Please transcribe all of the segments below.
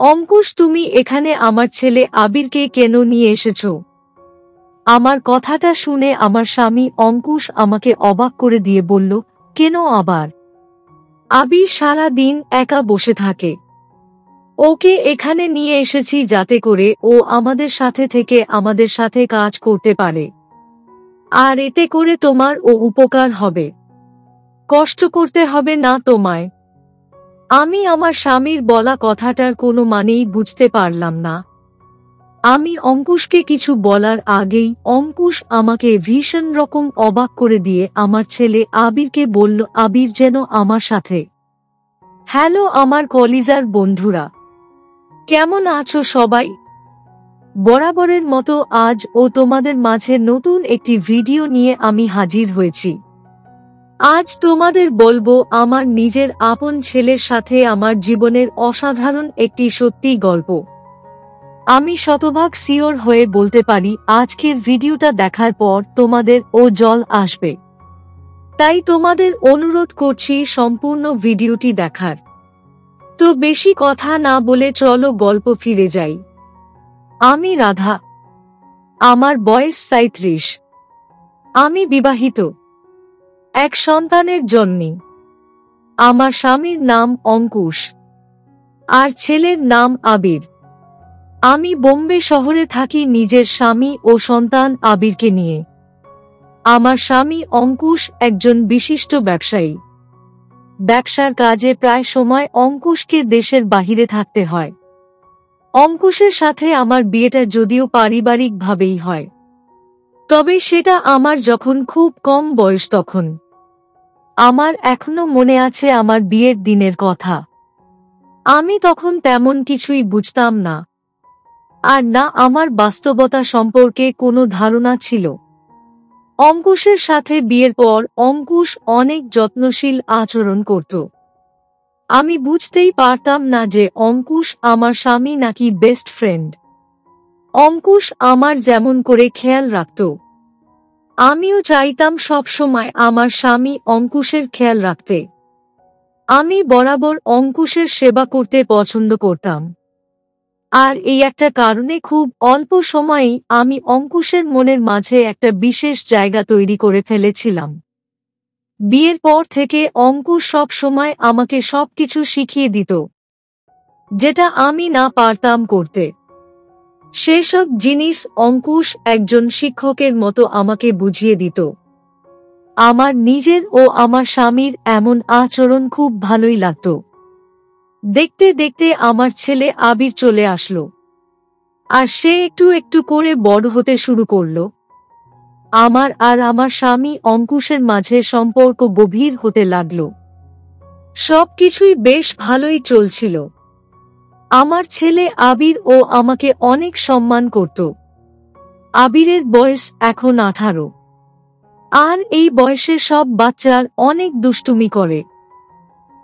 অঙ্কুশ, তুমি এখানে আমার ছেলে আবিরকে কেন নিয়ে এসেছো? আমার কথাটা শুনে আমার স্বামী অঙ্কুশ আমাকে অবাক করে দিয়ে বলল, কেন আবার? আবির সারা দিন একা বসে থাকে। ওকে এখানে নিয়ে এসেছি যাতে করে ও আমাদের সাথে থেকে আমাদের সাথে কাজ করতে পারে। আর এতে করে তোমার ও উপকার হবে। কষ্ট করতে হবে না তোমায়। আমি আমার স্বামীর বলা কথাটার কোনো মানেই বুঝতে পারলাম না। আমি অঙ্কুশকে কিছু বলার আগেই অঙ্কুশ আমাকে ভীষণ রকম অবাক করে দিয়ে আমার ছেলে আবিরকে বলল, আবির যেন আমার সাথে। হ্যালো আমার কলিজার বন্ধুরা, কেমন আছো সবাই? বরাবরের মতো আজ ও তোমাদের মাঝে নতুন একটি ভিডিও নিয়ে আমি হাজির হয়েছি। আজ তোমাদের বলবো আমার নিজের আপন ছেলের সাথে আমার জীবনের অসাধারণ একটি সত্যি গল্প। আমি শতভাগ সিওর হয়ে বলতে পারি আজকের ভিডিওটা দেখার পর তোমাদের ও জল আসবে। তাই তোমাদের অনুরোধ করছি সম্পূর্ণ ভিডিওটি দেখার। তো বেশি কথা না বলে চলো গল্প ফিরে যাই। আমি রাধা। আমার বয়স ৩৭। আমি বিবাহিত, এক সন্তানের জননী। আমার স্বামীর নাম অঙ্কুশ আর ছেলের নাম আবির। আমি বোম্বে শহরে থাকি নিজের স্বামী ও সন্তান আবিরকে নিয়ে। আমার স্বামী অঙ্কুশ একজন বিশিষ্ট ব্যবসায়ী। ব্যবসার কাজে প্রায় সময় অঙ্কুশকে দেশের বাহিরে থাকতে হয়। অঙ্কুশের সাথে আমার বিয়েটা যদিও পারিবারিকভাবেই হয়, তবে সেটা আমার যখন খুব কম বয়স তখন। আমার এখনো মনে আছে আমার বিয়ের দিনের কথা। আমি তখন তেমন কিছুই বুঝতাম না, আর না আমার বাস্তবতা সম্পর্কে কোনো ধারণা ছিল। অঙ্কুশের সাথে বিয়ের পর অঙ্কুশ অনেক যত্নশীল আচরণ করত। আমি বুঝতেই পারতাম না যে অঙ্কুশ আমার স্বামী নাকি বেস্ট ফ্রেন্ড। অঙ্কুশ আমার যেমন করে খেয়াল রাখত, আমিও চাইতাম সব সময় আমার স্বামী অঙ্কুশের খেয়াল রাখতে। আমি বরাবর অঙ্কুশের সেবা করতে পছন্দ করতাম। আর এই একটা কারণে খুব অল্প সময়েই আমি অঙ্কুশের মনের মাঝে একটা বিশেষ জায়গা তৈরি করে ফেলেছিলাম। বিয়ের পর থেকে অঙ্কুশ সব সময় আমাকে সবকিছু শিখিয়ে দিত, যেটা আমি না পারতাম করতে। সেসব জিনিস অঙ্কুশ একজন শিক্ষকের মতো আমাকে বুঝিয়ে দিত। আমার নিজের ও আমার স্বামীর এমন আচরণ খুব ভালোই লাগত। দেখতে দেখতে আমার ছেলে আবির চলে আসলো, আর সে একটু একটু করে বড় হতে শুরু করল। আমার আর আমার স্বামী অঙ্কুশের মাঝে সম্পর্ক গভীর হতে লাগল। সবকিছুই বেশ ভালোই চলছিল। আমার ছেলে আবির ও আমাকে অনেক সম্মান করত। আবিরের বয়স এখন 18, আর এই বয়সে সব বাচ্চার অনেক দুষ্টুমি করে,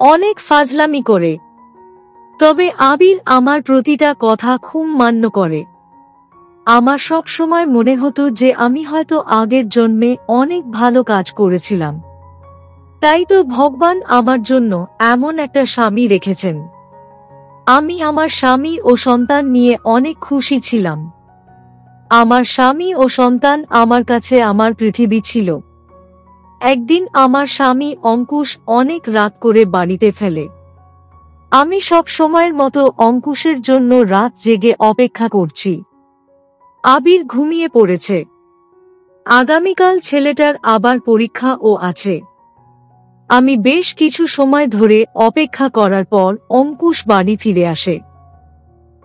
অনেক ফাজলামি করে। তবে আবির আমার প্রতিটা কথা খুব মান্য করে। আমার সব সময় মনে হতো যে আমি হয়তো আগের জন্মে অনেক ভালো কাজ করেছিলাম, তাই তো ভগবান আমার জন্য এমন একটা স্বামী রেখেছেন। আমি আমার স্বামী ও সন্তান নিয়ে অনেক খুশি ছিলাম। আমার স্বামী ও সন্তান আমার কাছে আমার পৃথিবী ছিল। একদিন আমার স্বামী অঙ্কুশ অনেক রাত করে বাড়িতে ফেলে। আমি সব সময়ের মতো অঙ্কুশের জন্য রাত জেগে অপেক্ষা করছি। আবির ঘুমিয়ে পড়েছে। আগামীকাল ছেলেটার আবার পরীক্ষা ও আছে। আমি বেশ কিছু সময় ধরে অপেক্ষা করার পর অঙ্কুশ বাড়ি ফিরে আসে।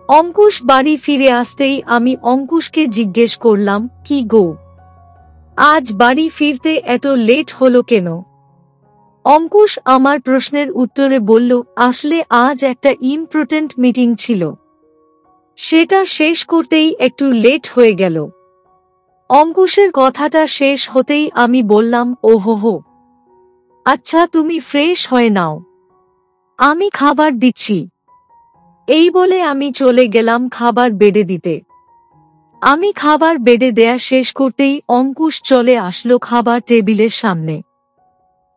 অঙ্কুশ বাড়ি ফিরে আসতেই আমি অঙ্কুশকে জিজ্ঞেস করলাম, কি গো, আজ বাড়ি ফিরতে এত লেট হলো কেন? অঙ্কুশ আমার প্রশ্নের উত্তরে বলল, আসলে আজ একটা ইম্পর্ট্যান্ট মিটিং ছিল, সেটা শেষ করতেই একটু লেট হয়ে গেল। অঙ্কুশের কথাটা শেষ হতেই আমি বললাম, ওহো, আচ্ছা তুমি ফ্রেশ হয়ে নাও, আমি খাবার দিচ্ছি। এই বলে আমি চলে গেলাম খাবার বেড়ে দিতে। আমি খাবার বেড়ে দেয়া শেষ করতেই অঙ্কুশ চলে আসলো খাবার টেবিলের সামনে।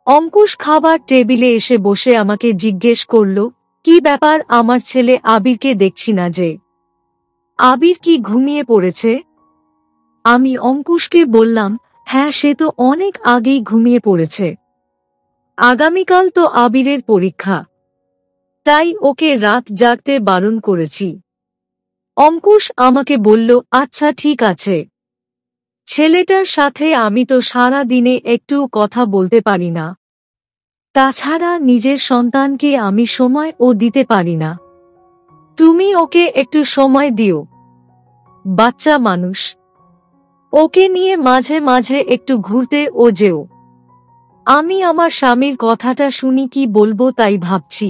অঙ্কুশ খাবার টেবিলে এসে বসে আমাকে জিজ্ঞেস করল, কি ব্যাপার, আমার ছেলে আবিরকে দেখছি না যে? আবির কি ঘুমিয়ে পড়েছে? আমি অঙ্কুশকে বললাম, হ্যাঁ, সে তো অনেক আগেই ঘুমিয়ে পড়েছে। আগামীকাল তো আবিরের পরীক্ষা, তাই ওকে রাত জাগতে বারণ করেছি। অঙ্কুশ আমাকে বলল, আচ্ছা ঠিক আছে। ছেলেটার সাথে আমি তো সারা দিনে একটু কথা বলতে পারি না, তাছাড়া নিজের সন্তানকে আমি সময়ও দিতে পারি না। তুমি ওকে একটু সময় দিও, বাচ্চা মানুষ। ওকে নিয়ে মাঝে মাঝে একটু ঘুরতে ও যেও। আমি আমার স্বামীর কথাটা শুনি কি বলবো তাই ভাবছি।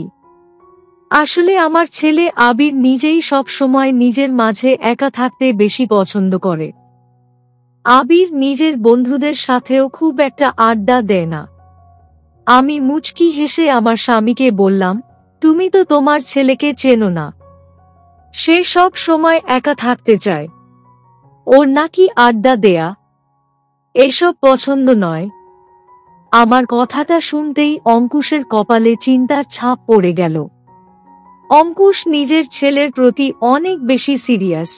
আসলে আমার ছেলে আবির নিজেই সব সময় নিজের মাঝে একা থাকতে বেশি পছন্দ করে। আবির নিজের বন্ধুদের সাথেও খুব একটা আড্ডা দেয় না। আমি মুচকি হেসে আমার স্বামীকে বললাম, তুমি তো তোমার ছেলেকে চেনো না, সে সব সময় একা থাকতে চায়, ওর নাকি আড্ডা দেয়া এসব পছন্দ নয়। আমার কথাটা শুনতেই অঙ্কুশের কপালে চিন্তার ছাপ পড়ে গেল। অঙ্কুশ নিজের ছেলের প্রতি অনেক বেশি সিরিয়াস।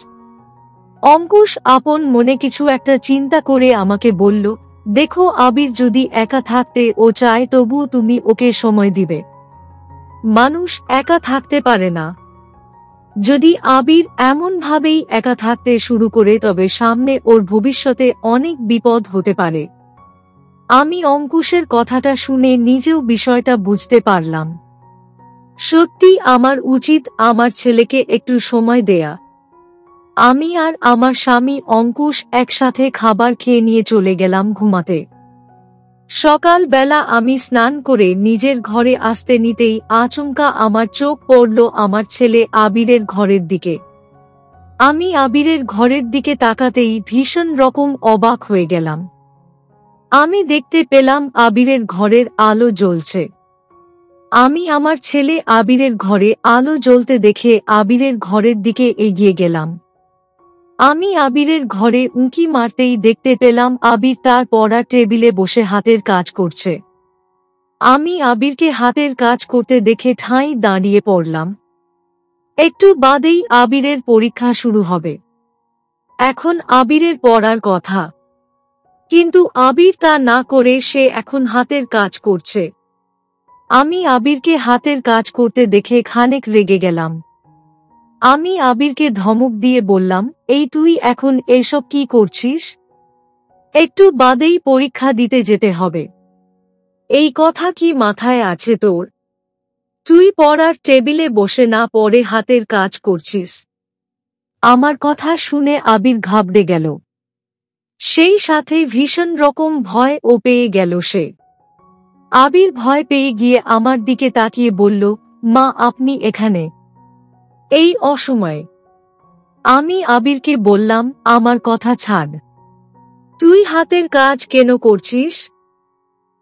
অঙ্কুশ আপন মনে কিছু একটা চিন্তা করে আমাকে বলল, দেখো, আবির যদি একা থাকতে ও চায় তবুও তুমি ওকে সময় দিবে। মানুষ একা থাকতে পারে না। যদি আবির এমনভাবেই একা থাকতে শুরু করে তবে সামনে ওর ভবিষ্যতে অনেক বিপদ হতে পারে। আমি অঙ্কুশের কথাটা শুনে নিজেও বিষয়টা বুঝতে পারলাম। সত্যি আমার উচিত আমার ছেলেকে একটু সময় দেয়া। আমি আর আমার স্বামী অঙ্কুশ একসাথে খাবার খেয়ে নিয়ে চলে গেলাম ঘুমাতে। সকাল বেলা আমি স্নান করে নিজের ঘরে আসতে নিতেই আচমকা আমার চোখ পড়ল আমার ছেলে আবিরের ঘরের দিকে। আমি আবিরের ঘরের দিকে তাকাতেই ভীষণ রকম অবাক হয়ে গেলাম। আমি দেখতে পেলাম আবিরের ঘরের আলো জ্বলছে। আমি আমার ছেলে আবিরের ঘরে আলো জ্বলতে দেখে আবিরের ঘরের দিকে এগিয়ে গেলাম। আমি আবিরের ঘরে উঁকি মারতেই দেখতে পেলাম আবির তার পড়া টেবিলে বসে হাতের কাজ করছে। আমি আবিরকে হাতের কাজ করতে দেখে ঠাঁই দাঁড়িয়ে পড়লাম। একটু বাদেই আবিরের পরীক্ষা শুরু হবে। এখন আবিরের পড়ার কথা, কিন্তু আবির তা না করে সে এখন হাতের কাজ করছে। আমি আবিরকে হাতের কাজ করতে দেখে খানিক রেগে গেলাম। আমি আবিরকে ধমক দিয়ে বললাম, এই তুই এখন এসব কি করছিস? একটু বাদেই পরীক্ষা দিতে যেতে হবে, এই কথা কি মাথায় আছে তোর? তুই পড়ার টেবিলে বসে না পড়ে হাতের কাজ করছিস। আমার কথা শুনে আবির ঘাবড়ে গেল, সেই সাথে ভীষণ রকম ভয় ও পেয়ে গেল সে। আবির ভয় পেয়ে গিয়ে আমার দিকে তাকিয়ে বলল, মা, আপনি এখানে এই অসময়ে? আমি আবিরকে বললাম, আমার কথা ছাড়, তুই হাতের কাজ কেন করছিস?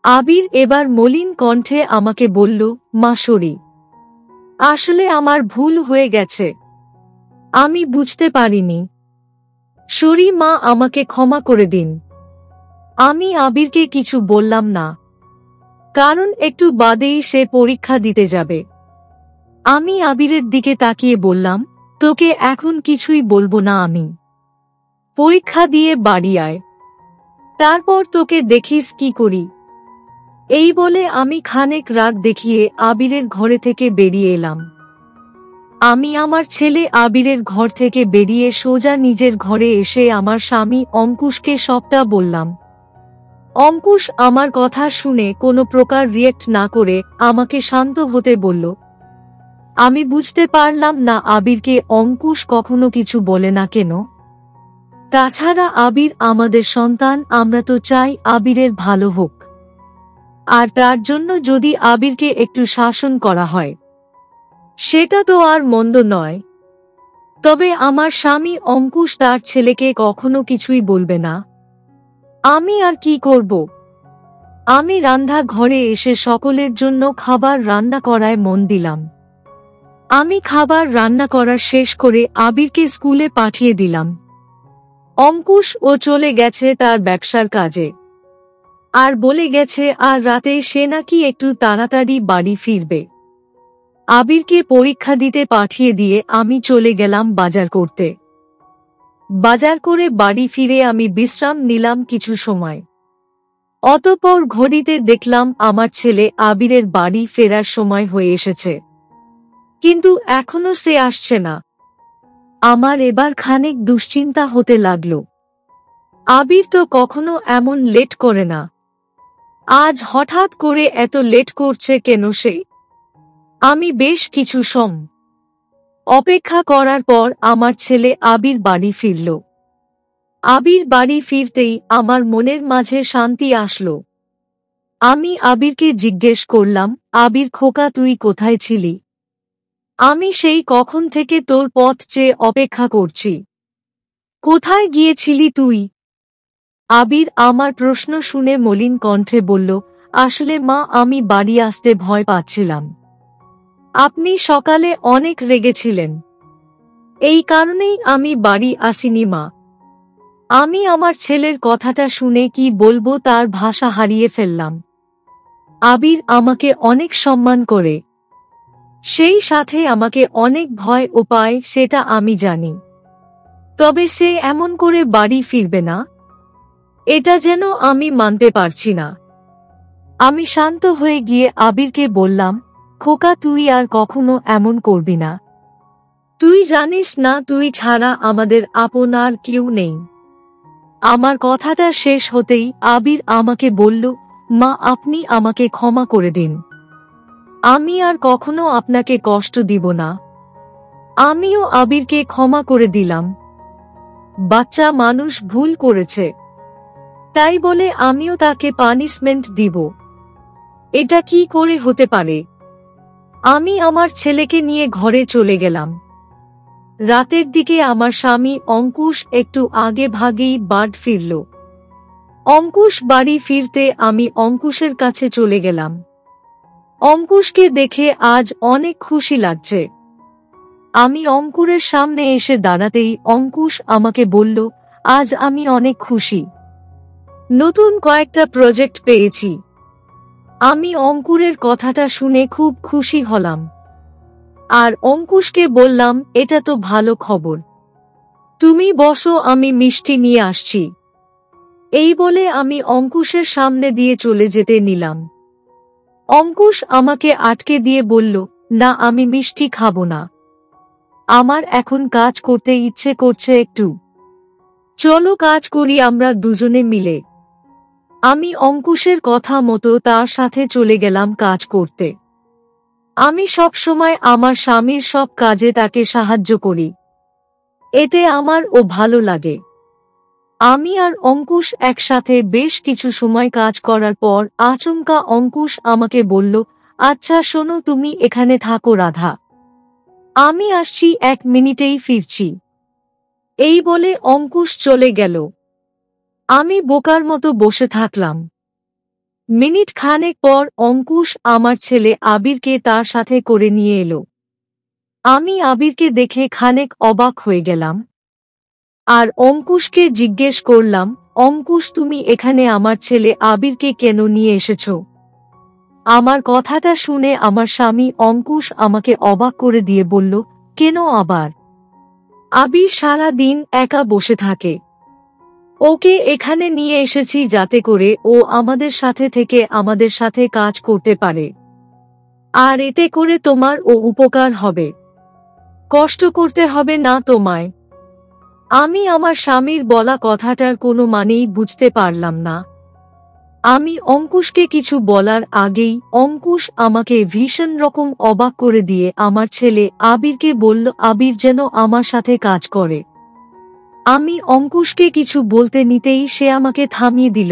আবির এবার মলিন কণ্ঠে আমাকে বলল, মা সরি, আসলে আমার ভুল হয়ে গেছে, আমি বুঝতে পারিনি। সরি মা, আমাকে ক্ষমা করে দিন। আমি আবিরকে কিছু বললাম না, কারণ একটু বাদেই সে পরীক্ষা দিতে যাবে। আমি আবিরের দিকে তাকিয়ে বললাম, তোকে এখন কিছুই বলবো না আমি। পরীক্ষা দিয়ে বাড়ি আয়, তারপর তোকে দেখিস কি করি। এই বলে আমি খানিক রাগ দেখিয়ে আবিরের ঘরে থেকে বেরিয়ে এলাম। আমি আমার ছেলে আবিরের ঘর থেকে বেরিয়ে সোজা নিজের ঘরে এসে আমার স্বামী অঙ্কুশকে সবটা বললাম। অঙ্কুশ আমার কথা শুনে কোনো প্রকার রিয়েক্ট না করে আমাকে শান্ত হতে বলল। আমি বুঝতে পারলাম না আবিরকে অঙ্কুশ কখনো কিছু বলে না কেন। তাছাড়া আবির আমাদের সন্তান, আমরা তো চাই আবিরের ভালো হোক। আর তার জন্য যদি আবিরকে একটু শাসন করা হয়, সেটা তো আর মন্দ নয়। তবে আমার স্বামী অঙ্কুশ তার ছেলেকে কখনো কিছুই বলবে না। আমি আর কি করব? আমি রান্না ঘরে এসে সকলের জন্য খাবার রান্না করায় মন দিলাম। আমি খাবার রান্না করা শেষ করে আবিরকে স্কুলে পাঠিয়ে দিলাম। অঙ্কুশ ও চলে গেছে তার ব্যবসার কাজে, আর বলে গেছে আর রাতে সে নাকি একটু তাড়াতাড়ি বাড়ি ফিরবে। আবিরকে পরীক্ষা দিতে পাঠিয়ে দিয়ে আমি চলে গেলাম বাজার করতে। বাজার করে বাড়ি ফিরে আমি বিশ্রাম নিলাম কিছু সময়। অতঃপর ঘড়িতে দেখলাম আমার ছেলে আবিরের বাড়ি ফেরার সময় হয়ে এসেছে, কিন্তু এখনো সে আসছে না। আমার এবার খানিক দুশ্চিন্তা হতে লাগল। আবির তো কখনো এমন লেট করে না, আজ হঠাৎ করে এত লেট করছে কেন সে? আমি বেশ কিছু সময় অপেক্ষা করার পর আমার ছেলে আবির বাড়ি ফিরল। আবির বাড়ি ফিরতেই আমার মনের মাঝে শান্তি আসলো। আমি আবিরকে জিজ্ঞেস করলাম, আবির খোকা, তুই কোথায় ছিলি? আমি সেই কখন থেকে তোর পথ চেয়ে অপেক্ষা করছি। কোথায় গিয়েছিলি তুই? আবির আমার প্রশ্ন শুনে মলিন কণ্ঠে বলল, আসলে মা, আমি বাড়ি আসতে ভয় পাচ্ছিলাম। আপনি সকালে অনেক রেগেছিলেন, এই কারণেই আমি বাড়ি আসিনি মা। আমি আমার ছেলের কথাটা শুনে কি বলবো তার ভাষা হারিয়ে ফেললাম। আবির আমাকে অনেক সম্মান করে, সেই সাথে আমাকে অনেক ভয় ও পায়, সেটা আমি জানি। তবে সে এমন করে বাড়ি ফিরবে না, এটা যেন আমি মানতে পারছি না। আমি শান্ত হয়ে গিয়ে আবিরকে বললাম, খোকা, তুই আর কখনো এমন করবি না। তুই জানিস না, তুই ছাড়া আমাদের আপন আর কেউ নেই। আমার কথাটা শেষ হতেই আবির আমাকে বলল, মা, আপনি আমাকে ক্ষমা করে দিন। আমি আর কখনো আপনাকে কষ্ট দিব না। আমিও আবিরকে ক্ষমা করে দিলাম। বাচ্চা মানুষ ভুল করেছে, তাই বলে আমিও তাকে পানিশমেন্ট দিব? এটা কি করে হতে পারে? আমি আমার ছেলেকে নিয়ে ঘরে চলে গেলাম। রাতের দিকে আমার স্বামী অঙ্কুশ একটু আগে ভাগেই বাড়ি ফিরল। অঙ্কুশ বাড়ি ফিরতে আমি অঙ্কুশের কাছে চলে গেলাম। অঙ্কুশকে দেখে আজ অনেক খুশি লাগছে। আমি অঙ্কুরের সামনে এসে দাঁড়াতেই অঙ্কুশ আমাকে বলল, আজ আমি অনেক খুশি, নতুন কয়েকটা প্রজেক্ট পেয়েছি। আমি অঙ্কুরের কথাটা শুনে খুব খুশি হলাম, আর অঙ্কুশকে বললাম, এটা তো ভালো খবর, তুমি বসো, আমি মিষ্টি নিয়ে আসছি। এই বলে আমি অঙ্কুশের সামনে দিয়ে চলে যেতে নিলাম। অঙ্কুশ আমাকে আটকে দিয়ে বলল, না, আমি মিষ্টি খাবো না, আমার এখন কাজ করতে ইচ্ছে করছে একটু। চলো কাজ করি আমরা দুজনে মিলে। আমি অঙ্কুশের কথা মতো তার সাথে চলে গেলাম কাজ করতে। আমি সব সময় আমার স্বামীর সব কাজে তাকে সাহায্য করি, এতে আমার ও ভালো লাগে। আমি আর অঙ্কুশ একসাথে বেশ কিছু সময় কাজ করার পর আচমকা অঙ্কুশ আমাকে বলল, আচ্ছা শোনো, তুমি এখানে থাকো রাধা, আমি আসছি, 1 মিনিটেই ফিরছি। এই বলে অঙ্কুশ চলে গেল। আমি বোকার মতো বসে থাকলাম। মিনিট খানেক পর অঙ্কুশ আমার ছেলে আবিরকে তার সাথে করে নিয়ে এলো। আমি আবিরকে দেখে খানেক অবাক হয়ে গেলাম, আর অঙ্কুশকে জিজ্ঞেস করলাম, অঙ্কুশ, তুমি এখানে আমার ছেলে আবিরকে কেন নিয়ে এসেছো? আমার কথাটা শুনে আমার স্বামী অঙ্কুশ আমাকে অবাক করে দিয়ে বলল, কেন আবার? আবির সারা দিন একা বসে থাকে, ওকে এখানে নিয়ে এসেছি যাতে করে ও আমাদের সাথে থেকে আমাদের সাথে কাজ করতে পারে, আর এতে করে তোমার ও উপকার হবে, কষ্ট করতে হবে না তোমায়। আমি আমার স্বামীর বলা কথাটার কোনো মানেই বুঝতে পারলাম না। আমি অঙ্কুশকে কিছু বলার আগেই অঙ্কুশ আমাকে ভীষণ রকম অবাক করে দিয়ে আমার ছেলে আবিরকে বলল, আবির যেন আমার সাথে কাজ করে। আমি অঙ্কুশকে কিছু বলতে নিতেই সে আমাকে থামিয়ে দিল।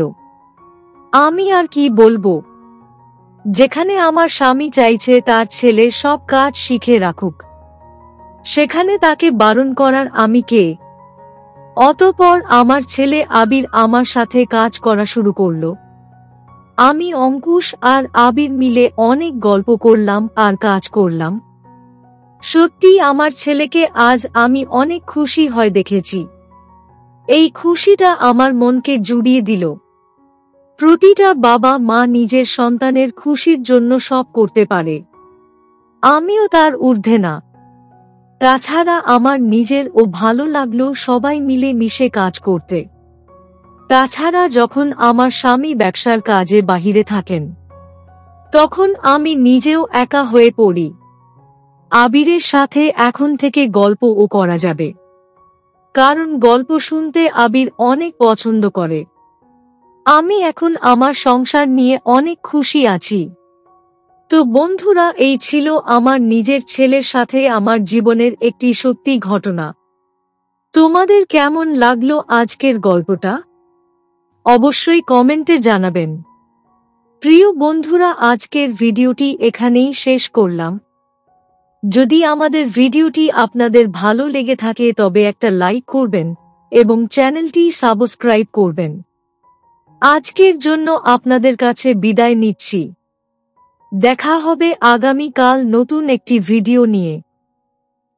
আমি আর কি বলবো, যেখানে আমার স্বামী চাইছে তার ছেলে সব কাজ শিখে রাখুক, সেখানে তাকে বারণ করার আমি কে? অতঃপর আমার ছেলে আবির আমার সাথে কাজ করা শুরু করল। আমি অঙ্কুশ আর আবির মিলে অনেক গল্প করলাম আর কাজ করলাম। সত্যি আমার ছেলেকে আজ আমি অনেক খুশি হয় দেখেছি। এই খুশিটা আমার মনকে জুড়িয়ে দিল। প্রতিটা বাবা মা নিজের সন্তানের খুশির জন্য সব করতে পারে, আমিও তার ঊর্ধ্বে না। তাছাড়া আমার নিজের ও ভালো লাগলো সবাই মিলে মিশে কাজ করতে। তাছাড়া যখন আমার স্বামী ব্যবসার কাজে বাহিরে থাকেন, তখন আমি নিজেও একা হয়ে পড়ি। আবিরের সাথে এখন থেকে গল্পও করা যাবে, কারণ গল্প শুনতে আবির অনেক পছন্দ করে। আমি এখন আমার সংসার নিয়ে অনেক খুশি আছি। তো বন্ধুরা, এই ছিল আমার নিজের ছেলের সাথে আমার জীবনের একটি সত্যি ঘটনা। তোমাদের কেমন লাগলো আজকের গল্পটা? অবশ্যই কমেন্টে জানাবেন। প্রিয় বন্ধুরা, আজকের ভিডিওটি এখানেই শেষ করলাম। যদি আমাদের ভিডিওটি আপনাদের ভালো লেগে থাকে তবে একটা লাইক করবেন এবং চ্যানেলটি সাবস্ক্রাইব করবেন। আজকের জন্য আপনাদের কাছে বিদায় নিচ্ছি। দেখা হবে আগামীকাল নতুন একটি ভিডিও নিয়ে।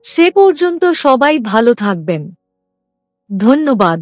সে পর্যন্ত সবাই ভালো থাকবেন। ধন্যবাদ।